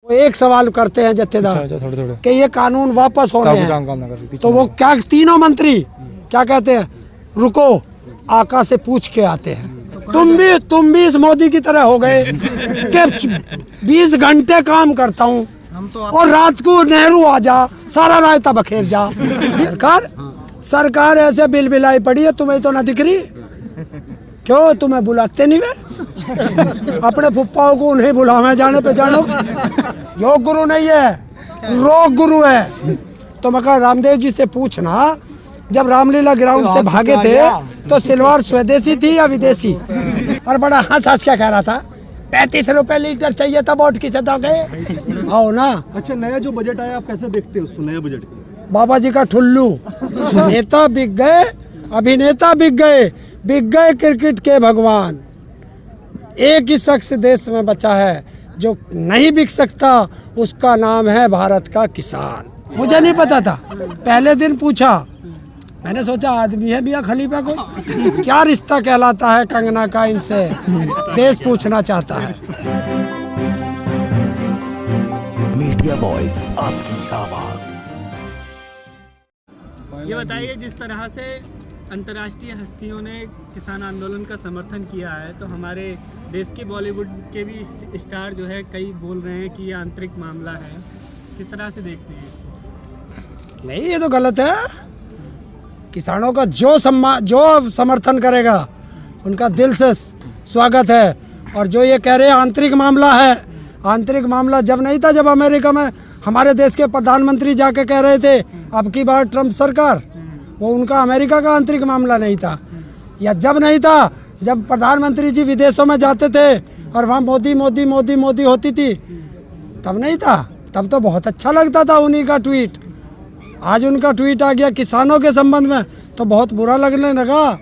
एक सवाल करते हैं जत्थेदार कि ये कानून वापस होने हैं, तो वो क्या तीनों मंत्री क्या कहते हैं, रुको आका से पूछ के आते हैं। तुम भी इस मोदी की तरह हो गए कि 20 घंटे काम करता हूँ और रात को नेहरू आ जा, सारा रायता बखेर जा। सरकार ऐसे बिल बिलाई पड़ी है, तुम्हें तो ना दिख रही? क्यों तुम्हें बुलाते नहीं वे? अपने फुप्पाओं को उन्हें बुलावे जाने पे जानो। योग गुरु नहीं है, रोग गुरु है। तो मैं कहा रामदेव जी से पूछना, जब रामलीला ग्राउंड से भागे थे तो सिलवार स्वदेशी थी या विदेशी? और बड़ा हंस क्या कह रहा था, 35 रुपए लीटर चाहिए था वोट की सदा गए। आओ ना। अच्छा, नया जो बजट आया आप कैसे देखते हैं उसको, नया बजट? बाबा जी का ठुल्लू। नेता बिक गए, अभिनेता बिक गए क्रिकेट के भगवान। एक ही शख्स देश में बचा है जो नहीं बिक सकता, उसका नाम है भारत का किसान। मुझे नहीं पता था, पहले दिन पूछा, मैंने सोचा आदमी है मियां खलीफा को, क्या रिश्ता कहलाता है कंगना का इनसे, देश पूछना चाहता है। मीडिया वॉइस, आपकी आवाज। ये बताइए, जिस तरह से अंतर्राष्ट्रीय हस्तियों ने किसान आंदोलन का समर्थन किया है, तो हमारे देश के बॉलीवुड के भी स्टार जो है कई बोल रहे हैं कि ये आंतरिक मामला है। किस तरह से देखते हैं इसको? नहीं, ये तो गलत है। किसानों का जो समर्थन करेगा उनका दिल से स्वागत है। और जो ये कह रहे हैं आंतरिक मामला है, आंतरिक मामला जब नहीं था, जब अमेरिका में हमारे देश के प्रधानमंत्री जाके कह रहे थे अब की बार ट्रम्प सरकार, वो उनका अमेरिका का आंतरिक मामला नहीं था। या जब नहीं था, जब प्रधानमंत्री जी विदेशों में जाते थे और वहाँ मोदी मोदी मोदी मोदी होती थी, तब नहीं था। तब तो बहुत अच्छा लगता था उन्हीं का ट्वीट। आज उनका ट्वीट आ गया किसानों के संबंध में तो बहुत बुरा लगने लगा।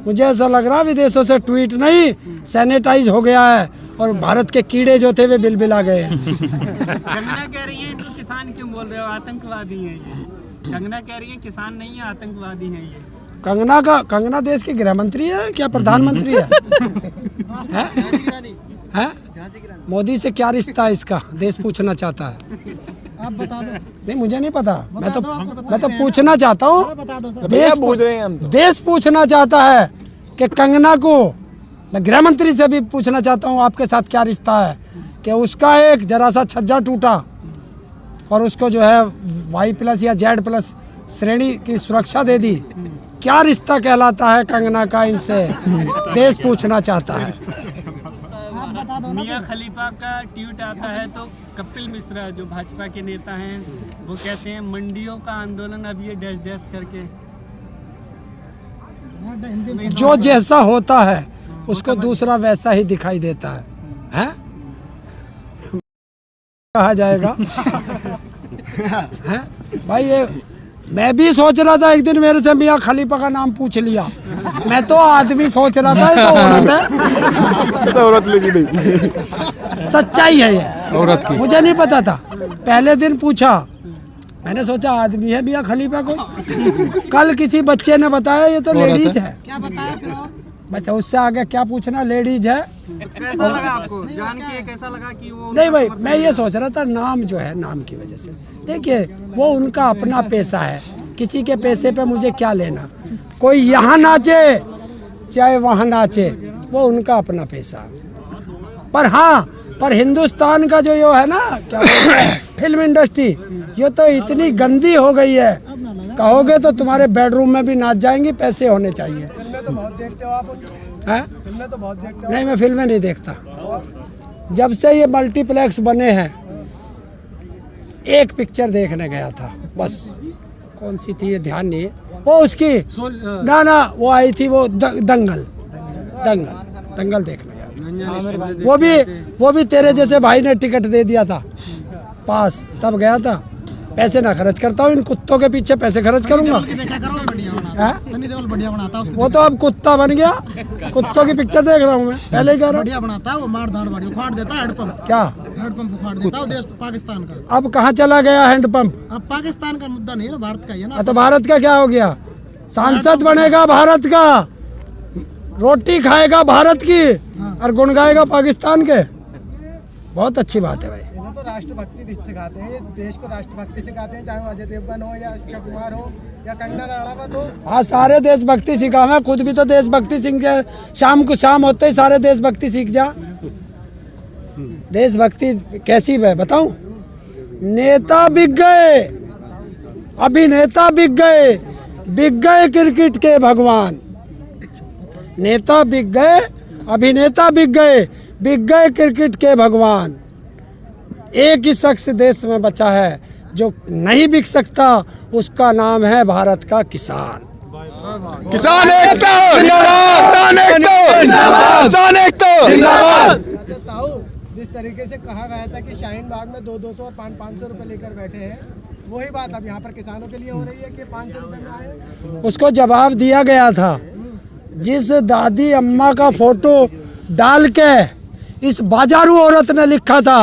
मुझे ऐसा लग रहा विदेशों से ट्वीट नहीं, सैनिटाइज हो गया है और भारत के कीड़े जो थे वे बिलबिला गए हैं। कंगना कह रही है इनको किसान क्यों बोल रहे हो, आतंकवादी हैं ये। कंगना कह रही है किसान नहीं है, आतंकवादी हैं ये। कंगना देश के गृह मंत्री है क्या प्रधानमंत्री है? है? मोदी से क्या रिश्ता है इसका, देश पूछना चाहता है। आप बता दो। नहीं, मुझे नहीं पता, मैं तो पूछना चाहता हूँ। देश पूछना चाहता है कि कंगना को, मैं गृह मंत्री से भी पूछना चाहता हूँ आपके साथ क्या रिश्ता है, कि उसका एक जरा सा छज्जा टूटा और उसको जो है Y+ या Z+ श्रेणी की सुरक्षा दे दी, क्या रिश्ता कहलाता है कंगना का इनसे, देश पूछना चाहता है। मियां खलीफा का ट्वीट आता है तो कपिल मिश्रा जो भाजपा के नेता हैं वो कहते हैं मंडियों का आंदोलन अब ये डैश डैश करके। जो जैसा होता है उसको दूसरा वैसा ही दिखाई देता है? कहा जाएगा। है भाई, ये मैं भी सोच रहा था एक दिन मेरे से मियां खलीफा का नाम पूछ लिया। मैं तो आदमी सोच रहा था, ये तो औरत है। तो औरत लेकिन नहीं, सच्चाई है ये, औरत की। मुझे नहीं पता था, पहले दिन पूछा, मैंने सोचा आदमी है मियां खलीफा को। कल किसी बच्चे ने बताया ये तो लेडीज है। क्या बताया फिर? बस उससे आगे क्या पूछना, लेडीज है। कैसा लगा आपको जान के, कैसा लगा कि वो? नहीं भाई, मैं ये सोच रहा था नाम जो है, नाम की वजह से, देखिए वो उनका अपना पैसा है, किसी के पैसे पे मुझे क्या लेना। कोई यहाँ नाचे चाहे वहाँ नाचे, वो उनका अपना पैसा। पर हाँ, पर हिंदुस्तान का जो ये है ना, क्या फिल्म इंडस्ट्री, ये तो इतनी गंदी हो गई है, कहोगे तो तुम्हारे बेडरूम में भी नाच जाएंगी, पैसे होने चाहिए। तो बहुत देखते हो आप? फिल्में तो बहुत देखते हो? नहीं, मैं फिल्में नहीं देखता। जब से ये मल्टीप्लेक्स बने हैं, एक पिक्चर देखने गया था बस, कौन सी थी ये ध्यान नहीं है, वो उसकी ना वो आई थी, वो दंगल देखने गया था। वो भी तेरे जैसे भाई ने टिकट दे दिया था पास, तब गया था। पैसे ना खर्च करता हूँ, इन कुत्तों के पीछे पैसे खर्च करूँगा। सनी देओल बढ़िया बनाता है, वो तो अब कुत्ता बन गया, कुत्तों की पिक्चर देख रहा हूँ मैं, पहले ही कह रहा हूँ। बढ़िया बनाता है वो, मारधाड़ बढ़िया उखाड़ देता है, हैंडपंप। क्या हैंडपंप उखाड़ देता है देश पाकिस्तान का। अब कहाँ चला गया हैंडपंप? अब पाकिस्तान का मुद्दा नहीं है ना, भारत का ही है ना। तो भारत का क्या हो गया? सांसद बनेगा भारत का, रोटी खाएगा भारत की और गुण गाएगा पाकिस्तान के। बहुत अच्छी बात है भाई। तो राष्ट्रभक्ति सिखाते हैं, ये देश को राष्ट्रभक्ति सिखाते हैं, चाहे वो अजय देवगन हो या अक्षय कुमार हो या कंगना रणावत हो। हाँ, सारे देशभक्ति सीखा। मैं खुद भी तो देशभक्ति सीख गया। शाम को शाम होते ही सारे देशभक्ति सीख जा। देशभक्ति कैसी है बताऊं? नेता बिक गए, अभिनेता बिक गए क्रिकेट के भगवान। नेता बिक गए, अभिनेता बिक गए क्रिकेट के भगवान। एक ही शख्स देश में बचा है जो नहीं बिक सकता, उसका नाम है भारत का किसान। किसान एकता जिंदाबाद, किसान एकता जिंदाबाद, किसान एकता जिंदाबाद। ताऊ, जिस तरीके से कहा गया था कि शाहीन बाग में 200 और 500 रुपए लेकर बैठे हैं, वही बात अब यहाँ पर किसानों के लिए हो रही है कि 500 रुपए में आए। उसको जवाब दिया गया था। जिस दादी अम्मा का फोटो डाल के इस बाजारू औरत ने लिखा था,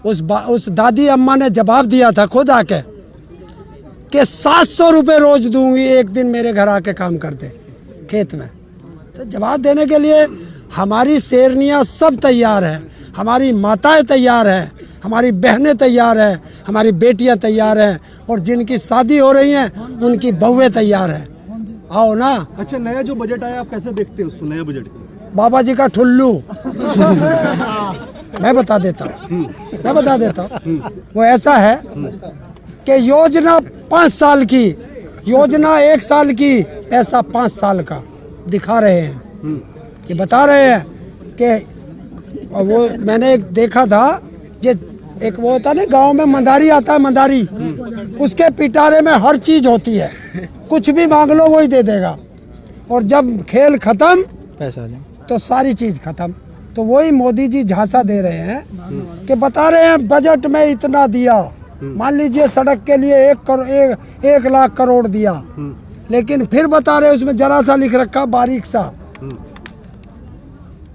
उस दादी अम्मा ने जवाब दिया था खुद आके कि 700 रुपये रोज दूंगी, एक दिन मेरे घर आके काम कर दे खेत में। तो जवाब देने के लिए हमारी शेरनियाँ सब तैयार हैं, हमारी माताएं तैयार हैं, हमारी बहनें तैयार हैं, हमारी बेटियां तैयार हैं, और जिनकी शादी हो रही हैं उनकी बहुएं तैयार हैं। आओ ना। अच्छा, नया जो बजट आया आप कैसे देखते हैं उसको? नया बजट बाबा जी का ठुल्लू। मैं बता देता हूँ। वो ऐसा है कि योजना 5 साल की, योजना 1 साल की, पैसा 5 साल का दिखा रहे हैं। कि बता रहे हैं कि वो मैंने एक देखा था, ये एक वो होता है ना गाँव में मंदारी आता है, मंदारी, उसके पिटारे में हर चीज होती है, कुछ भी मांग लो वही दे देगा, और जब खेल खत्म पैसा तो सारी चीज खत्म। तो वही मोदी जी झांसा दे रहे हैं कि बता रहे हैं बजट में इतना दिया, मान लीजिए सड़क के लिए 1 लाख करोड़ दिया, लेकिन फिर बता रहे उसमें जरा सा लिख रखा बारीक सा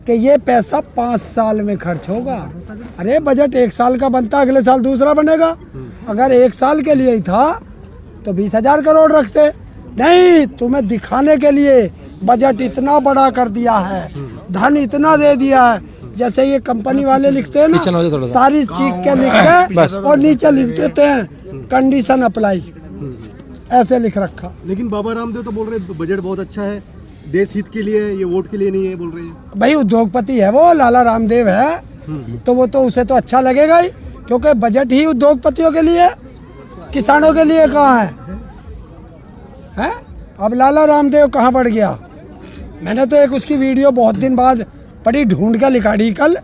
कि ये पैसा 5 साल में खर्च होगा। अरे बजट 1 साल का बनता, अगले साल दूसरा बनेगा। अगर 1 साल के लिए ही था तो 20,000 करोड़ रखते। नहीं, तुम्हें दिखाने के लिए बजट इतना बड़ा कर दिया है, धन इतना दे दिया है। जैसे ये कंपनी वाले लिखते हैं ना, सारी चीख के लिखते और नीचे लिख देते हैं कंडीशन अप्लाई, ऐसे लिख रखा। लेकिन बाबा रामदेव तो बोल रहे बजट बहुत अच्छा है, देश हित के लिए, ये वोट के लिए नहीं है बोल रहे हैं। भाई उद्योगपति है वो, लाला रामदेव है, तो वो तो उसे तो अच्छा लगेगा ही, क्योंकि बजट ही उद्योगपतियों के लिए, किसानों के लिए कहाँ है? अब लाला रामदेव कहाँ बढ़ गया? मैंने तो एक उसकी वीडियो बहुत दिन बाद बड़ी ढूंढ के निकाली कल,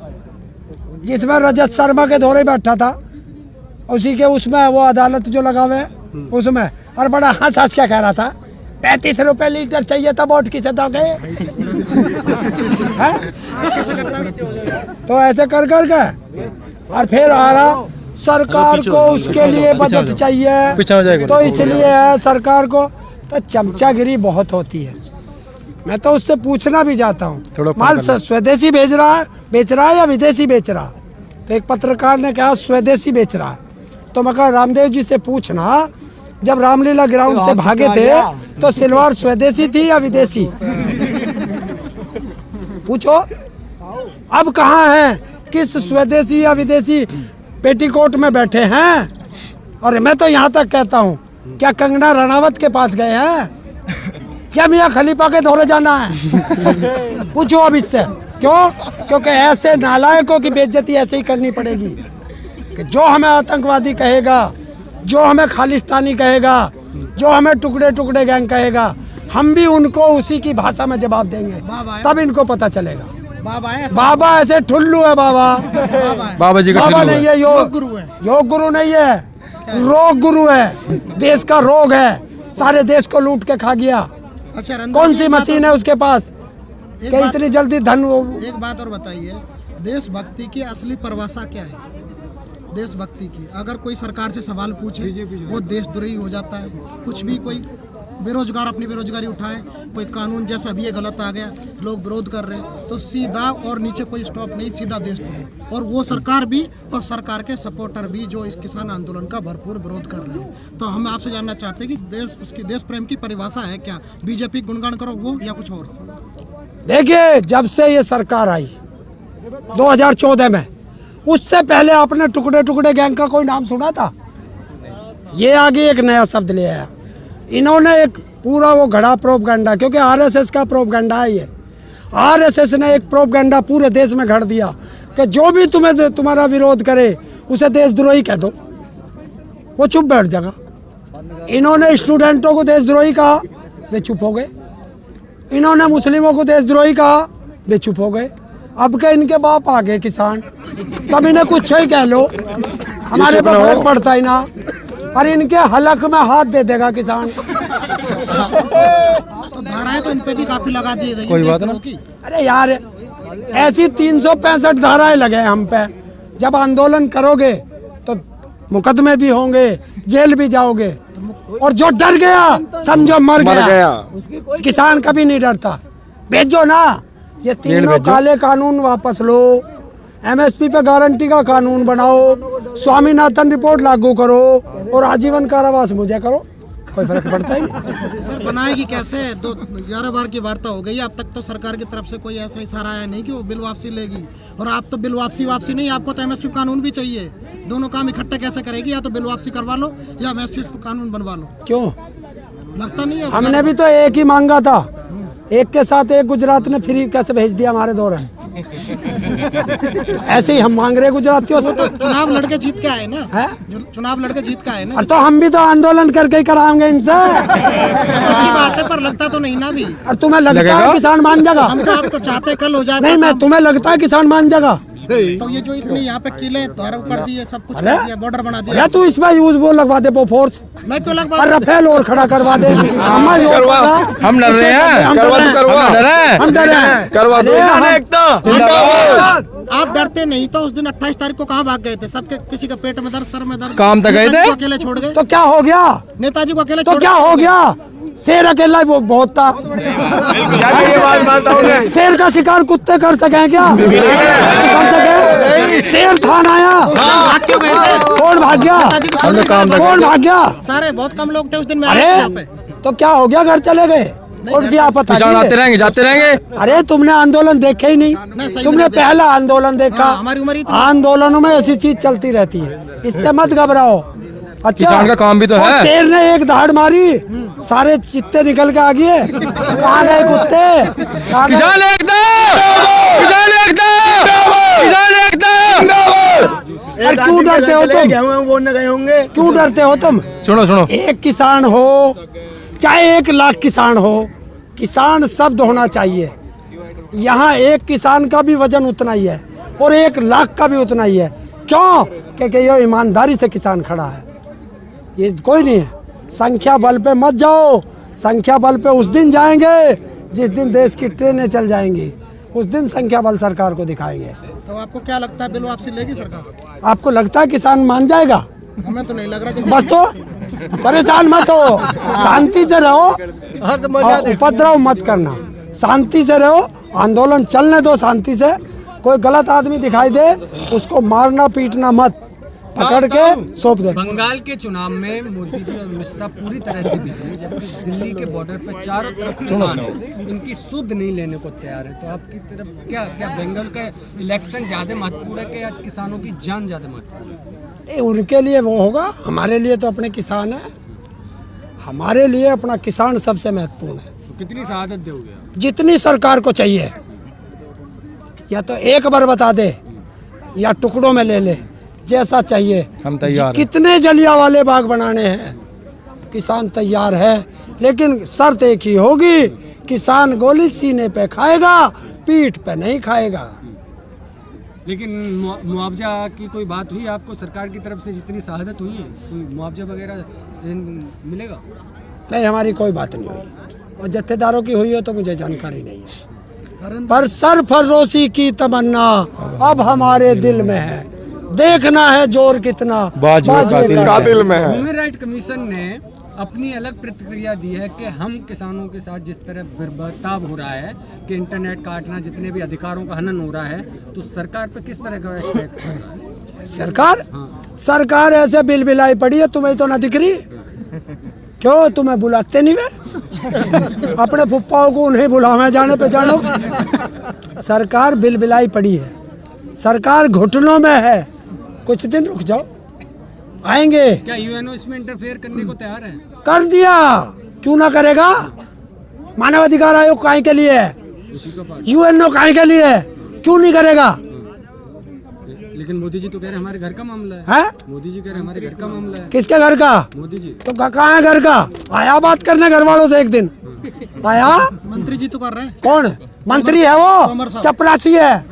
जिसमें रजत शर्मा के दौरे बैठा था, उसी के उसमें वो अदालत जो लगा हुए उसमें, और बड़ा हंस क्या कह रहा था, 35 रुपए लीटर चाहिए था, वोट किसे दोगे? तो ऐसे कर के और फिर आ रहा सरकार को उसके लिए बजट चाहिए, तो इसलिए है सरकार को। तो चमचागिरी बहुत होती है। मैं तो उससे पूछना भी चाहता हूँ, माल स्वदेशी बेच रहा है या विदेशी बेच रहा? तो एक पत्रकार ने कहा स्वदेशी बेच रहा है। तो मैं कहा रामदेव जी से पूछना, जब रामलीला ग्राउंड से भागे थे तो सिलवार स्वदेशी थी या विदेशी? पूछो। अब कहाँ है, किस स्वदेशी या विदेशी पेटीकोट में बैठे हैं? और मैं तो यहाँ तक कहता हूँ, क्या कंगना रणावत के पास गए हैं? क्या मियाँ खलीफा के दौरे जाना है? पूछो अब इससे। क्यों? क्योंकि ऐसे नालायकों की बेइज्जती ऐसे ही करनी पड़ेगी कि जो हमें आतंकवादी कहेगा, जो हमें खालिस्तानी कहेगा, जो हमें टुकड़े टुकड़े गैंग कहेगा, हम भी उनको उसी की भाषा में जवाब देंगे, तब इनको पता चलेगा। बाबा ऐसे ठुल्लू है बाबा। बाबा जी का बाबा नहीं है, योग गुरु नहीं है, रोग गुरु है। देश का रोग है, सारे देश को लूट के खा गया। अच्छा, कौन सी मशीन है उसके पास कि इतनी जल्दी धन? एक बात और बताइए, देशभक्ति की असली परिभाषा क्या है? देशभक्ति की अगर कोई सरकार से सवाल पूछे वो देशद्रोही हो जाता है। कुछ भी कोई बेरोजगार अपनी बेरोजगारी उठाए, कोई कानून जैसा भी ये गलत आ गया, लोग विरोध कर रहे हैं, तो सीधा और नीचे कोई स्टॉप नहीं, सीधा देशद्रोही। और वो सरकार भी और सरकार के सपोर्टर भी जो इस किसान आंदोलन का भरपूर विरोध कर रहे हैं। तो हम आपसे जानना चाहते हैं कि उसकी देश प्रेम की परिभाषा है क्या? बीजेपी गुणगान करो वो या कुछ और? देखिए, जब से ये सरकार आई 2014 में, उससे पहले आपने टुकड़े टुकड़े गैंग का कोई नाम सुना था? ये आगे एक नया शब्द ले आया इन्होंने, एक पूरा वो घड़ा प्रोपगंडा, क्योंकि आरएसएस का प्रोपगंडा है ये। आरएसएस ने एक प्रोपगंडा पूरे देश में घड़ दिया कि जो भी तुम्हारा विरोध करे उसे देशद्रोही कह दो, वो चुप बैठ जाएगा। इन्होंने स्टूडेंटों को देशद्रोही कहा, वे चुप हो गए। इन्होंने मुस्लिमों को देशद्रोही कहा, वे चुप हो गए। अब के इनके बाप आ गए किसान, तब इन्हें कुछ ही कह लो, हमारे पर फर्क पड़ता ही ना, और इनके हलक में हाथ दे देगा किसान। तो धाराएं तो इन पे भी काफी लगा दी गई, कोई बात नहीं। अरे यार, ऐसी 365 धाराएं लगे हम पे। जब आंदोलन करोगे तो मुकदमे भी होंगे, जेल भी जाओगे, और जो डर गया समझो मर गया। किसान कभी नहीं डरता। भेजो ना ये तीनों काले कानून, वापस लो, एमएसपी पे गारंटी का कानून बनाओ, स्वामीनाथन रिपोर्ट लागू करो, और आजीवन कारावास मुझे करो, कोई फर्क पड़ता ही नहीं। सर बनाएगी कैसे? 11 बार की वार्ता हो गई, अब तक तो सरकार की तरफ से कोई ऐसा इशारा आया नहीं कि वो बिल वापसी लेगी। और आप तो बिल वापसी नहीं, आपको तो एमएसपी कानून भी चाहिए। दोनों काम इकट्ठे कैसे करेगी? या तो बिल वापसी करवा लो या एमएसपी कानून बनवा लो। क्यों? लगता नहीं है। हमने भी तो एक ही मांगा था, एक के साथ एक गुजरात ने फ्री कैसे भेज दिया हमारे दौरान। ऐसे ही हम मांग रहे गुजरातियों से। तो चुनाव लड़के जीत के आए ना, है? चुनाव लड़के जीत के आए ना, तो हम भी तो आंदोलन करके ही कराएंगे इनसे। अच्छी बात है, पर लगता तो नहीं ना अभी। और तुम्हें लगता है किसान मान जाएगा? हम तो आपको चाहते कल हो जाए। नहीं, मैं तुम्हें लगता है किसान मान जाएगा? तो ये जो इतने यहाँ पे किले धारा कर दिए, सब कुछ कर दिया, बॉर्डर बना दिया। तू इसमें यूज वो लगवा दे, वो फोर्स। मैं क्यों लगवा? रफेल और खड़ा करवा दे। हम डर रहे हैं, हम डर रहे हैं, करवा दो। आप डरते नहीं तो उस दिन 28 तारीख को कहाँ भाग गए थे? सबके किसी का पेट में दर्द, सर में दर्द, काम तक गए थे, अकेले छोड़ गए। तो क्या हो गया? नेताजी को अकेले तो क्या हो गया? शेर अकेला वो बहुत था। शेर का शिकार कुत्ते कर सके क्या? कर सके? शेर था ना आया, कौन भाग गया? कौन भाग गया? सारे बहुत कम लोग थे उस दिन में। अरे तो क्या हो गया? घर चले गए? कौन सी आफत? किसान आते रहेंगे जाते रहेंगे। अरे तुमने आंदोलन देखे ही नहीं, तुमने पहला आंदोलन देखा। हमारी उम्र आंदोलनों में ऐसी चीज चलती रहती है, इससे मत घबराओ। अच्छा, किसान का काम भी तो है। शेर ने एक दहाड़ मारी, सारे चित्ते निकल के आ गए। कहाँ गए कुत्ते? किसान एकता, किसान एकता, किसान एकता। क्यों डरते हो तुम? बोलने गए होंगे। क्यों डरते हो तुम? सुनो, एक किसान हो चाहे 1 लाख किसान हो, किसान शब्द होना चाहिए। यहाँ एक किसान का भी वजन उतना ही है और 1 लाख का भी उतना ही है। क्यों? क्योंकि ये ईमानदारी से किसान खड़ा है, ये कोई नहीं है। संख्या बल पे मत जाओ, संख्या बल पे उस दिन जाएंगे जिस दिन देश की ट्रेनें चल जाएंगी, उस दिन संख्या बल सरकार को दिखाएंगे। तो आपको क्या लगता है बिल वापसी लेगी सरकार? आपको लगता है किसान मान जाएगा? हमें तो नहीं लग रहा। बस तो परेशान मत हो, शांति से रहो, उपद्रव मत करना, शांति से रहो, आंदोलन चलने दो शांति से। कोई गलत आदमी दिखाई दे उसको मारना पीटना मत, पकड़ के सौंप दे। बंगाल के चुनाव में मोदी जी और अमित शाह पूरी तरह से बिजी, जबकि दिल्ली के बॉर्डर पर चारों तरफ किसान हैं, इनकी सुध नहीं लेने को तैयार है। तो आपकी तरफ क्या बंगाल का इलेक्शन ज्यादा महत्वपूर्ण है कि आज किसानों की जान ज्यादा महत्वपूर्ण है? उनके लिए वो होगा, हमारे लिए तो अपने किसान है, हमारे लिए अपना किसान सबसे महत्वपूर्ण है। तो कितनी शहादत दोगे? जितनी सरकार को चाहिए, या तो एक बार बता दे या टुकड़ों में ले ले, जैसा चाहिए हम तैयार। कितने जलियांवाले बाग बनाने हैं, किसान तैयार है। लेकिन शर्त एक ही होगी, किसान गोली सीने पे खाएगा, पीठ पे नहीं खाएगा। लेकिन मुआवजा की कोई बात हुई आपको? सरकार की तरफ से जितनी शहादत हुई है, कोई मुआवजा वगैरह मिलेगा? नहीं, हमारी कोई बात नहीं हुई, और जत्थेदारों की हुई हो तो मुझे जानकारी नहीं है। पर सरफरोशी की तमन्ना अब हमारे दिल में है, देखना है जोर कितना कातिल में है। ह्यूमन राइट कमीशन ने अपनी अलग प्रतिक्रिया दी है कि हम किसानों के साथ जिस तरह बर्ताव हो रहा है कि इंटरनेट काटना, जितने भी अधिकारों का हनन हो रहा है, तो सरकार पे किस तरह का इफेक्ट हो रहा है? सरकार ऐसे बिल बिलाई पड़ी है, तुम्हें तो ना दिख रही? क्यों तुम्हें बुलाते नहीं वे? अपने फुप्पाओं को उन्हें बुलावे जाने पे जानो। सरकार बिल बिलाई पड़ी है, सरकार घुटनों में है, कुछ दिन रुक जाओ, आएंगे। क्या यूएनओ इसमें इंटरफेयर करने को तैयार है? कर दिया, क्यों ना करेगा। मानवाधिकार आयोग काहे के लिए है, यूएनओ काहे के लिए है, क्यों नहीं करेगा। लेकिन मोदी जी तो कह रहे हैं हमारे घर का मामला है। हैं? मोदी जी कह रहे हैं हमारे घर का मामला है। किसके घर का? मोदी जी। तो कहाँ है घर का? आया बात करने घर वालों से एक दिन, आया। मंत्री जी तो कर रहे हैं। कौन मंत्री है वो? चपरासी है,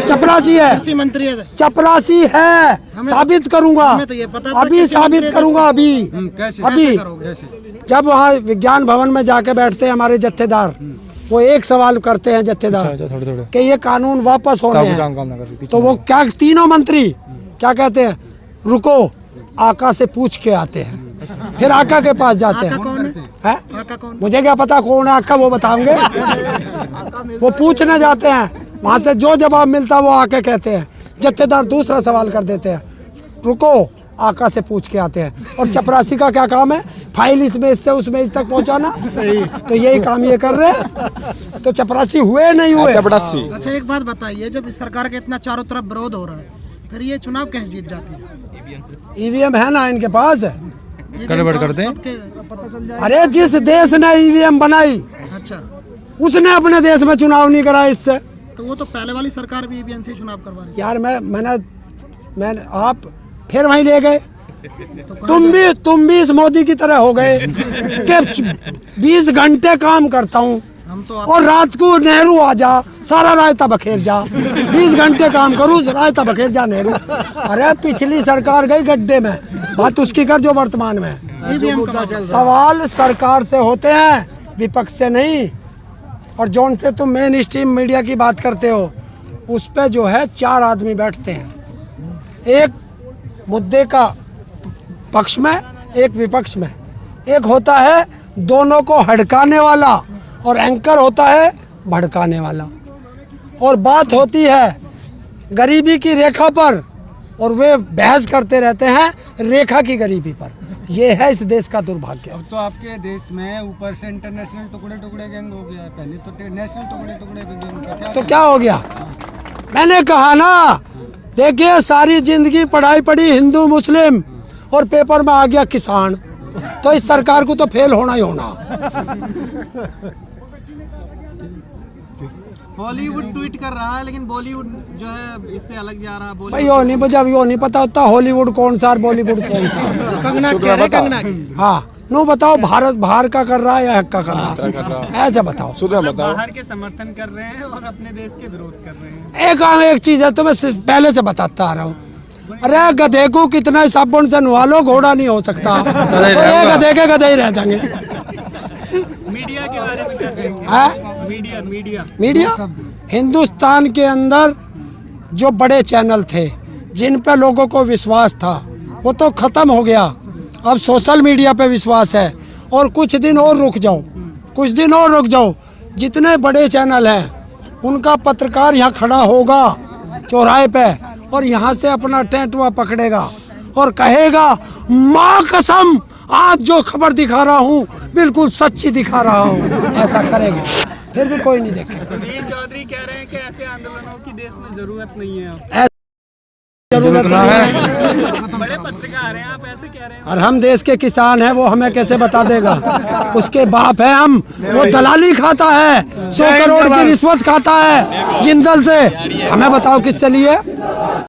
चपरासी है, कृषि मंत्री है। चपरासी है, साबित करूंगा, हमें तो ये पता था अभी कृषि साबित मंत्री करूंगा। अभी कैसे? अभी कैसे करोगे? जब वहाँ विज्ञान भवन में जाके बैठते हैं हमारे जत्थेदार, वो एक सवाल करते हैं जत्थेदार कि ये कानून वापस होने हैं, तो वो क्या तीनों मंत्री क्या कहते हैं, रुको आका से पूछ के आते हैं। फिर आका के पास जाते हैं। हैं? मुझे क्या पता कौन है आका, वो बताएंगे। वो पूछने जाते हैं, वहां से जो जवाब मिलता वो आके कहते हैं। जत्थेदार दूसरा सवाल कर देते हैं, रुको आका से पूछ के आते हैं। और चपरासी का क्या काम है? फाइल इस मेज से उस मेज तक पहुंचाना। तो यही काम ये कर रहे हैं। तो चपरासी हुए नहीं हुए? चपरासी। अच्छा एक बात बताइए, जब इस सरकार के इतना चारों तरफ विरोध हो रहा है, फिर ये चुनाव कैसे जीत जाती है? ईवीएम है ना इनके पास, गड़बड़ करते हैं, पता चल जाए। अरे जिस देश ने ईवीएम बनाई अच्छा, उसने अपने देश में चुनाव नहीं कराया इससे। तो वो तो पहले वाली सरकार भी ईवीएम से ही चुनाव करवा रही यार मैंने आप फिर वहीं ले गए। तुम भी इस मोदी की तरह हो गए कि 20 घंटे काम करता हूँ हम तो और रात को नेहरू आ जा, सारा रायता बखेर जा। 20 घंटे काम करूँ, रायता बखेर जा नेहरू। अरे पिछली सरकार गई गड्ढे में, बात उसकी कर जो वर्तमान में है। ईवीएम का सवाल सरकार से होते हैं, विपक्ष से नहीं। और जौन से तुम मेन स्ट्रीम मीडिया की बात करते हो, उस पे जो है 4 आदमी बैठते हैं, एक मुद्दे का पक्ष में, एक विपक्ष में। एक होता है दोनों को हड़काने वाला और एंकर होता है भड़काने वाला। और बात होती है गरीबी की रेखा पर और वे बहस करते रहते हैं रेखा की गरीबी पर। ये है इस देश का दुर्भाग्य। अब तो आपके देश में ऊपर से इंटरनेशनल टुकड़े टुकड़े गैंग हो गया है, पहले तो नेशनल टुकड़े टुकड़े गैंग। तो क्या हो गया? मैंने कहा ना, देखिए सारी जिंदगी पढ़ाई पढ़ी हिंदू मुस्लिम और पेपर में आ गया किसान, तो इस सरकार को तो फेल होना ही होना। हॉलीवुड ट्वीट कर रहा है, लेकिन बॉलीवुड जो है इससे अलग जा रहा है। भाई यो नहीं पता होता हॉलीवुड कौन सा और बॉलीवुड कौन सा। कंगना कह रहे, कंगना की। हाँ नो बताओ, भारत बाहर का कर रहा है या हक का कर रहा है, ऐसा बताओ। बाहर के समर्थन कर रहे हैं और अपने देश के विरोध कर रहे हैं। एक चीज है तो मैं पहले से बताता आ रहा हूँ। अरे गधे को कितना साबुन से नहवा लो, घोड़ा नहीं हो सकता। तो ये गधे के गधे ही रह जाएंगे। मीडिया के बारे में कर रहे हैं। मीडिया हिंदुस्तान के अंदर जो बड़े चैनल थे, जिन पे लोगों को विश्वास था, वो तो खत्म हो गया। अब सोशल मीडिया पे विश्वास है। और कुछ दिन और रुक जाओ, जितने बड़े चैनल हैं उनका पत्रकार यहाँ खड़ा होगा चौराहे पे और यहाँ से अपना टेंटुआ पकड़ेगा और कहेगा, माँ कसम आज जो खबर दिखा रहा हूँ बिल्कुल सच्ची दिखा रहा हूँ। ऐसा करेंगे, फिर भी कोई नहीं देखेगा। वीर चौधरी कह रहे हैं कि ऐसे आंदोलनों की देश में जरूरत नहीं है। जरूरत नहीं है। बड़े पत्रकार हैं आप, ऐसे कह रहे हैं। और हम देश के किसान हैं, वो हमें कैसे बता देगा? उसके बाप है हम। वो दलाली खाता है, 100 करोड़ की रिश्वत खाता है जिंदल से। हमें बताओ किससे लिए?